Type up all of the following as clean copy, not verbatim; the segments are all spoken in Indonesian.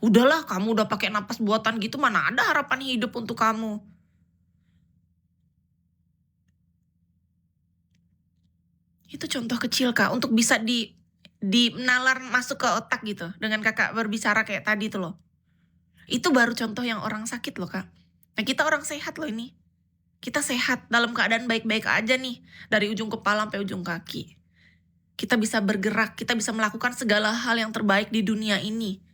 Udahlah, kamu udah pakai napas buatan gitu, mana ada harapan hidup untuk kamu. Itu contoh kecil Kak, untuk bisa nalar masuk ke otak gitu, dengan Kakak berbicara kayak tadi tuh loh. Itu baru contoh yang orang sakit loh Kak. Nah kita orang sehat loh ini. Kita sehat, dalam keadaan baik-baik aja nih, dari ujung kepala sampai ujung kaki. Kita bisa bergerak, kita bisa melakukan segala hal yang terbaik di dunia ini.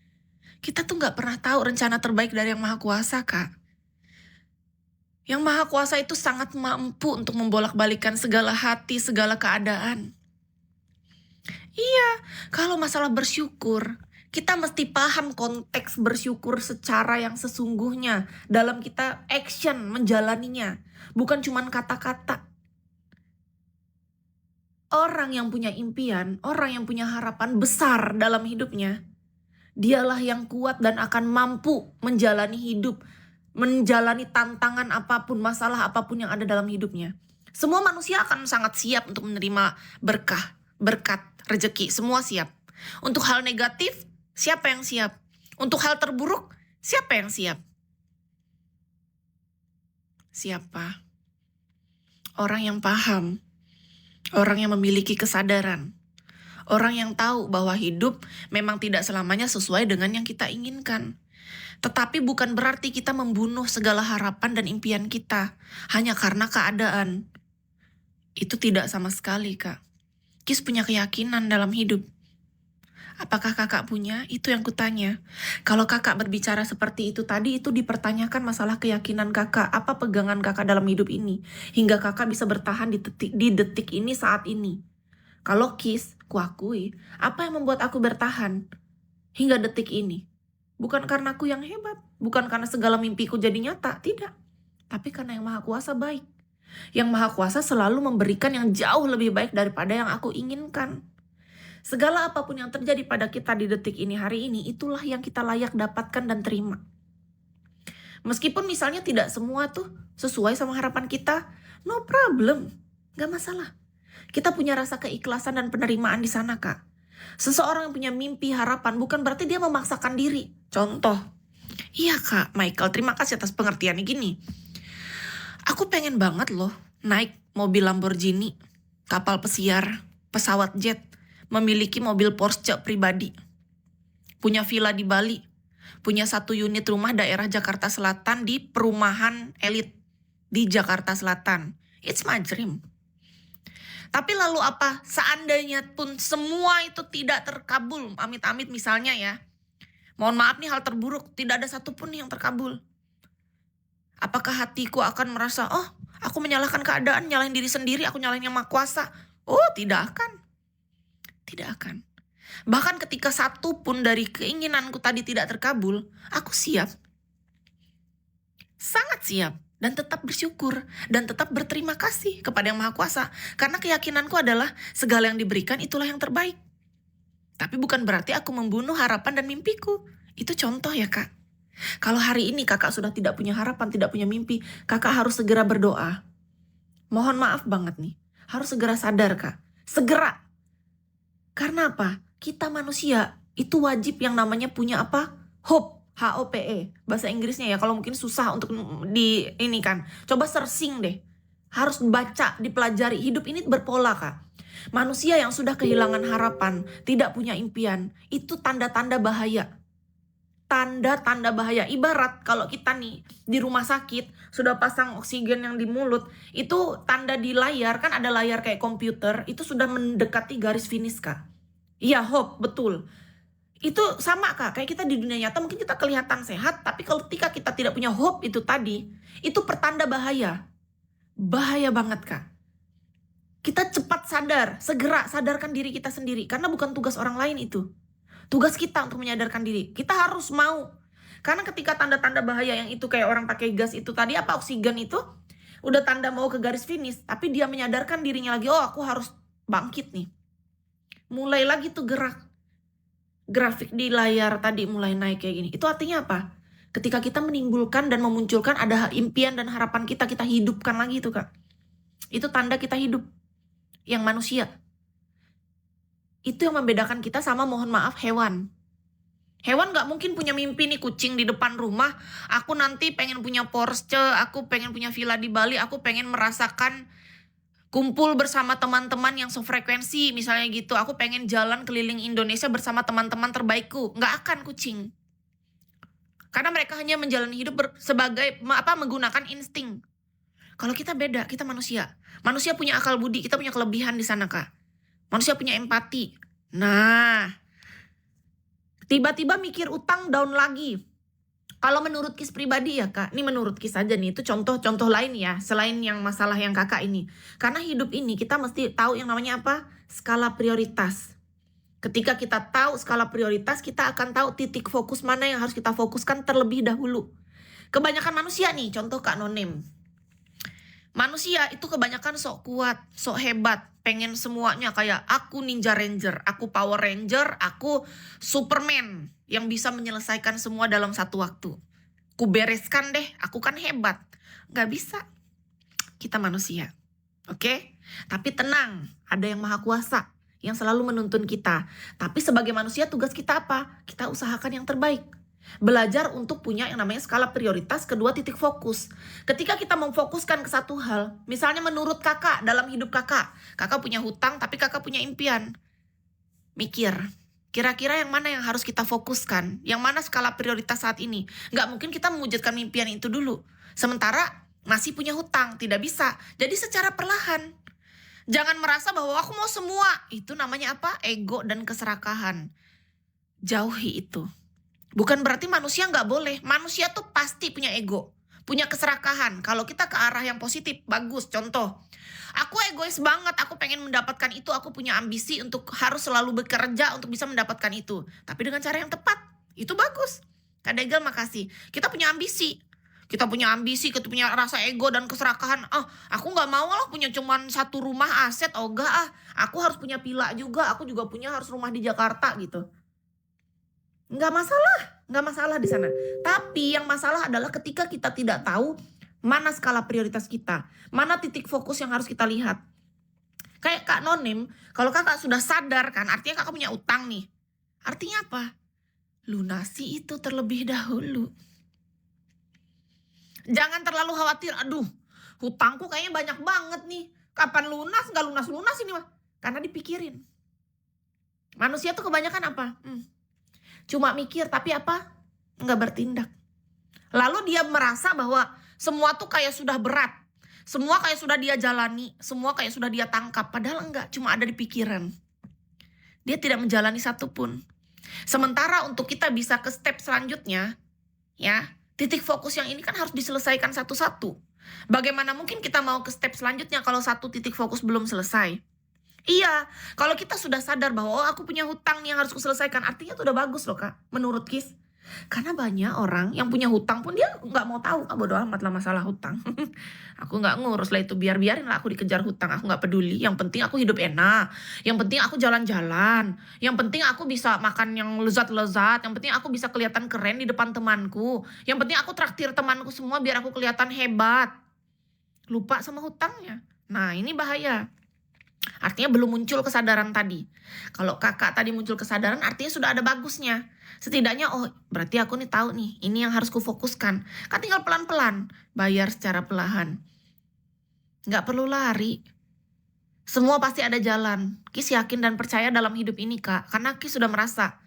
Kita tuh gak pernah tahu rencana terbaik dari Yang Maha Kuasa, Kak. Yang Maha Kuasa itu sangat mampu untuk membolak-balikan segala hati, segala keadaan. Iya, kalau masalah bersyukur, kita mesti paham konteks bersyukur secara yang sesungguhnya dalam kita action menjalaninya, bukan cuman kata-kata. Orang yang punya impian, orang yang punya harapan besar dalam hidupnya, dialah yang kuat dan akan mampu menjalani hidup, menjalani tantangan apapun, masalah apapun yang ada dalam hidupnya. Semua manusia akan sangat siap untuk menerima berkah, berkat, rezeki, semua siap. Untuk hal negatif, siapa yang siap? Untuk hal terburuk, siapa yang siap? Siapa? Orang yang paham, orang yang memiliki kesadaran, orang yang tahu bahwa hidup memang tidak selamanya sesuai dengan yang kita inginkan. Tetapi bukan berarti kita membunuh segala harapan dan impian kita hanya karena keadaan. Itu tidak sama sekali, Kak. Kis punya keyakinan dalam hidup. Apakah kakak punya? Itu yang kutanya. Kalau kakak berbicara seperti itu tadi, itu dipertanyakan masalah keyakinan kakak. Apa pegangan kakak dalam hidup ini? Hingga kakak bisa bertahan di detik ini saat ini. Kalau Kis, kuakui, apa yang membuat aku bertahan hingga detik ini? Bukan karena aku yang hebat, bukan karena segala mimpiku jadi nyata, tidak. Tapi karena Yang Maha Kuasa baik. Yang Maha Kuasa selalu memberikan yang jauh lebih baik daripada yang aku inginkan. Segala apapun yang terjadi pada kita di detik ini hari ini, itulah yang kita layak dapatkan dan terima. Meskipun misalnya tidak semua tuh sesuai sama harapan kita, no problem, gak masalah. Kita punya rasa keikhlasan dan penerimaan di sana, Kak. Seseorang yang punya mimpi, harapan, bukan berarti dia memaksakan diri. Contoh, iya Kak, Michael, terima kasih atas pengertiannya gini. Aku pengen banget loh naik mobil Lamborghini, kapal pesiar, pesawat jet, memiliki mobil Porsche pribadi, punya villa di Bali, punya 1 unit rumah daerah Jakarta Selatan di perumahan elit di Jakarta Selatan. It's my dream. Tapi lalu apa? Seandainya pun semua itu tidak terkabul, amit-amit misalnya ya. Mohon maaf nih, hal terburuk, tidak ada satupun yang terkabul. Apakah hatiku akan merasa, oh aku menyalahkan keadaan, nyalahin diri sendiri, aku nyalahin Yang Maha Kuasa? Oh tidak akan. Tidak akan. Bahkan ketika satu pun dari keinginanku tadi tidak terkabul, aku siap. Sangat siap. Dan tetap bersyukur. Dan tetap berterima kasih kepada Yang Maha Kuasa. Karena keyakinanku adalah segala yang diberikan itulah yang terbaik. Tapi bukan berarti aku membunuh harapan dan mimpiku. Itu contoh ya Kak. Kalau hari ini kakak sudah tidak punya harapan, tidak punya mimpi, kakak harus segera berdoa. Mohon maaf banget nih. Harus segera sadar Kak. Segera. Karena apa? Kita manusia itu wajib yang namanya punya apa? Hope, H-O-P-E. Bahasa Inggrisnya ya, kalau mungkin susah untuk di ini kan. Coba searching deh. Harus baca, dipelajari. Hidup ini berpola Kak. Manusia yang sudah kehilangan harapan, tidak punya impian, itu tanda-tanda bahaya. Tanda-tanda bahaya. Ibarat kalau kita nih di rumah sakit sudah pasang oksigen yang di mulut, itu tanda di layar, kan ada layar kayak komputer, itu sudah mendekati garis finish Kak. Iya, hope, betul. Itu sama Kak, kayak kita di dunia nyata mungkin kita kelihatan sehat, tapi ketika kita tidak punya hope itu tadi, itu pertanda bahaya. Bahaya banget Kak. Kita cepat sadar, segera sadarkan diri kita sendiri, karena bukan tugas orang lain itu. Tugas kita untuk menyadarkan diri. Kita harus mau. Karena ketika tanda-tanda bahaya yang itu kayak orang pakai gas itu tadi, apa oksigen itu, udah tanda mau ke garis finish, tapi dia menyadarkan dirinya lagi, oh aku harus bangkit nih. Mulai lagi tuh gerak. Grafik di layar tadi mulai naik kayak gini. Itu artinya apa? Ketika kita menimbulkan dan memunculkan ada impian dan harapan kita hidupkan lagi itu Kak. Itu tanda kita hidup. Yang manusia. Itu yang membedakan kita sama, mohon maaf, hewan. Hewan nggak mungkin punya mimpi nih, kucing di depan rumah, aku nanti pengen punya Porsche, aku pengen punya villa di Bali, aku pengen merasakan kumpul bersama teman-teman yang sefrekuensi, misalnya gitu. Aku pengen jalan keliling Indonesia bersama teman-teman terbaikku. Nggak akan kucing. Karena mereka hanya menjalani hidup sebagai menggunakan insting. Kalau kita beda, kita manusia. Manusia punya akal budi, kita punya kelebihan di sana, Kak. Manusia punya empati. Nah, tiba-tiba mikir utang down lagi. Kalau menurut Kis pribadi ya Kak, ini menurut Kis aja nih, itu contoh-contoh lain ya, selain yang masalah yang Kakak ini. Karena hidup ini kita mesti tahu yang namanya apa? Skala prioritas. Ketika kita tahu skala prioritas, kita akan tahu titik fokus mana yang harus kita fokuskan terlebih dahulu. Kebanyakan manusia nih, contoh Kak Nonim. Manusia itu kebanyakan sok kuat, sok hebat, pengen semuanya kayak aku Ninja Ranger, aku Power Ranger, aku Superman yang bisa menyelesaikan semua dalam satu waktu. Ku bereskan deh, aku kan hebat. Gak bisa. Kita manusia. Oke? Tapi tenang, ada yang maha kuasa yang selalu menuntun kita. Tapi sebagai manusia tugas kita apa? Kita usahakan yang terbaik. Belajar untuk punya yang namanya skala prioritas, kedua titik fokus. Ketika kita memfokuskan ke satu hal, misalnya menurut kakak dalam hidup kakak punya hutang tapi kakak punya impian. Mikir, kira-kira yang mana yang harus kita fokuskan? Yang mana skala prioritas saat ini? Nggak mungkin kita mewujudkan impian itu dulu. Sementara masih punya hutang, tidak bisa. Jadi secara perlahan. Jangan merasa bahwa aku mau semua. Itu namanya apa? Ego dan keserakahan. Jauhi itu. Bukan berarti manusia nggak boleh. Manusia tuh pasti punya ego, punya keserakahan. Kalau kita ke arah yang positif, bagus. Contoh, aku egois banget, aku pengen mendapatkan itu, aku punya ambisi untuk harus selalu bekerja untuk bisa mendapatkan itu. Tapi dengan cara yang tepat, itu bagus. Kak Degel makasih. Kita punya ambisi, kita punya rasa ego dan keserakahan. Aku nggak mau lah punya cuman satu rumah aset, enggak aku harus punya villa juga, aku juga punya harus rumah di Jakarta gitu. Nggak masalah di sana. Tapi yang masalah adalah ketika kita tidak tahu mana skala prioritas kita, mana titik fokus yang harus kita lihat. Kayak Kak Nonim, kalau kakak sudah sadar kan, artinya kakak punya utang nih. Artinya apa? Lunasi itu terlebih dahulu. Jangan terlalu khawatir, aduh hutangku kayaknya banyak banget nih. Kapan lunas? Nggak lunas-lunas ini mah. Karena dipikirin. Manusia tuh kebanyakan apa? Cuma mikir, tapi apa? Nggak bertindak. Lalu dia merasa bahwa semua tuh kayak sudah berat. Semua kayak sudah dia jalani. Semua kayak sudah dia tangkap. Padahal enggak, cuma ada di pikiran. Dia tidak menjalani satupun. Sementara untuk kita bisa ke step selanjutnya, ya, titik fokus yang ini kan harus diselesaikan satu-satu. Bagaimana mungkin kita mau ke step selanjutnya kalau satu titik fokus belum selesai? Iya, kalau kita sudah sadar bahwa aku punya hutang nih yang harus kuselesaikan, artinya itu udah bagus loh Kak, menurut Kis. Karena banyak orang yang punya hutang pun dia nggak mau tahu, bodo amat lah masalah hutang. Aku nggak ngurus lah itu, biarin lah aku dikejar hutang, aku nggak peduli. Yang penting aku hidup enak, yang penting aku jalan-jalan, yang penting aku bisa makan yang lezat-lezat, yang penting aku bisa kelihatan keren di depan temanku, yang penting aku traktir temanku semua biar aku kelihatan hebat. Lupa sama hutangnya. Nah ini bahaya. Artinya belum muncul kesadaran tadi. Kalau kakak tadi muncul kesadaran, artinya sudah ada bagusnya. Setidaknya, berarti aku nih tahu nih, ini yang harus kufokuskan. Kan tinggal pelan-pelan, bayar secara perlahan. Nggak perlu lari. Semua pasti ada jalan. Kis yakin dan percaya dalam hidup ini Kak. Karena Kis sudah merasa,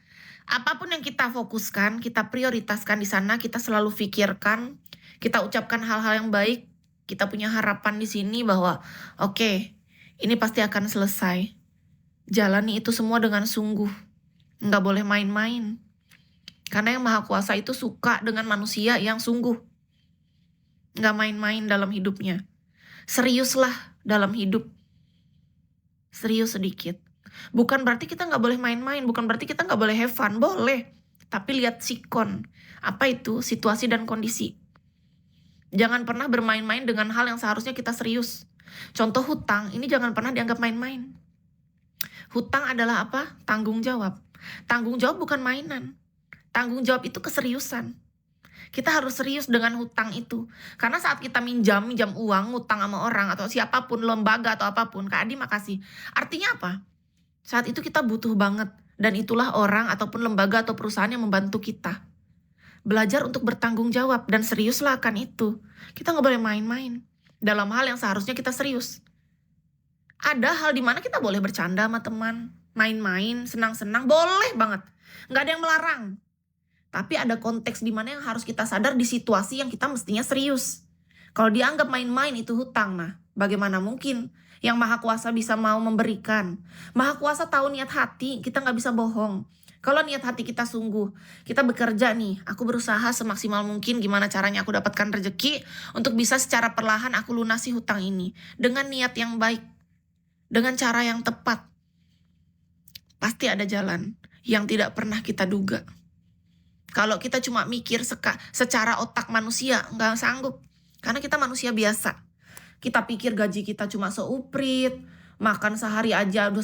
apapun yang kita fokuskan, kita prioritaskan di sana, kita selalu pikirkan, kita ucapkan hal-hal yang baik, kita punya harapan di sini bahwa, oke, ini pasti akan selesai. Jalani itu semua dengan sungguh. Nggak boleh main-main. Karena yang Maha Kuasa itu suka dengan manusia yang sungguh. Nggak main-main dalam hidupnya. Seriuslah dalam hidup. Serius sedikit. Bukan berarti kita nggak boleh main-main. Bukan berarti kita nggak boleh have fun. Boleh. Tapi lihat sikon. Apa itu? Situasi dan kondisi. Jangan pernah bermain-main dengan hal yang seharusnya kita serius. Contoh hutang, ini jangan pernah dianggap main-main. Hutang adalah apa? Tanggung jawab. Tanggung jawab bukan mainan. Tanggung jawab itu keseriusan. Kita harus serius dengan hutang itu. Karena saat kita minjam uang, hutang sama orang atau siapapun, lembaga atau apapun, Kak Adi makasih. Artinya apa? Saat itu kita butuh banget. Dan itulah orang ataupun lembaga atau perusahaan yang membantu kita. Belajar untuk bertanggung jawab dan seriuslah akan itu. Kita nggak boleh main-main dalam hal yang seharusnya kita serius. Ada hal di mana kita boleh bercanda sama teman, main-main, senang-senang, boleh banget. Nggak ada yang melarang. Tapi ada konteks di mana yang harus kita sadar di situasi yang kita mestinya serius. Kalau dianggap main-main itu hutang, nah bagaimana mungkin yang Maha Kuasa bisa mau memberikan? Maha Kuasa tahu niat hati, kita nggak bisa bohong. Kalau niat hati kita sungguh, kita bekerja nih, aku berusaha semaksimal mungkin gimana caranya aku dapatkan rezeki untuk bisa secara perlahan aku lunasi hutang ini. Dengan niat yang baik, dengan cara yang tepat. Pasti ada jalan yang tidak pernah kita duga. Kalau kita cuma mikir secara otak manusia, nggak sanggup. Karena kita manusia biasa. Kita pikir gaji kita cuma seuprit, makan sehari aja udah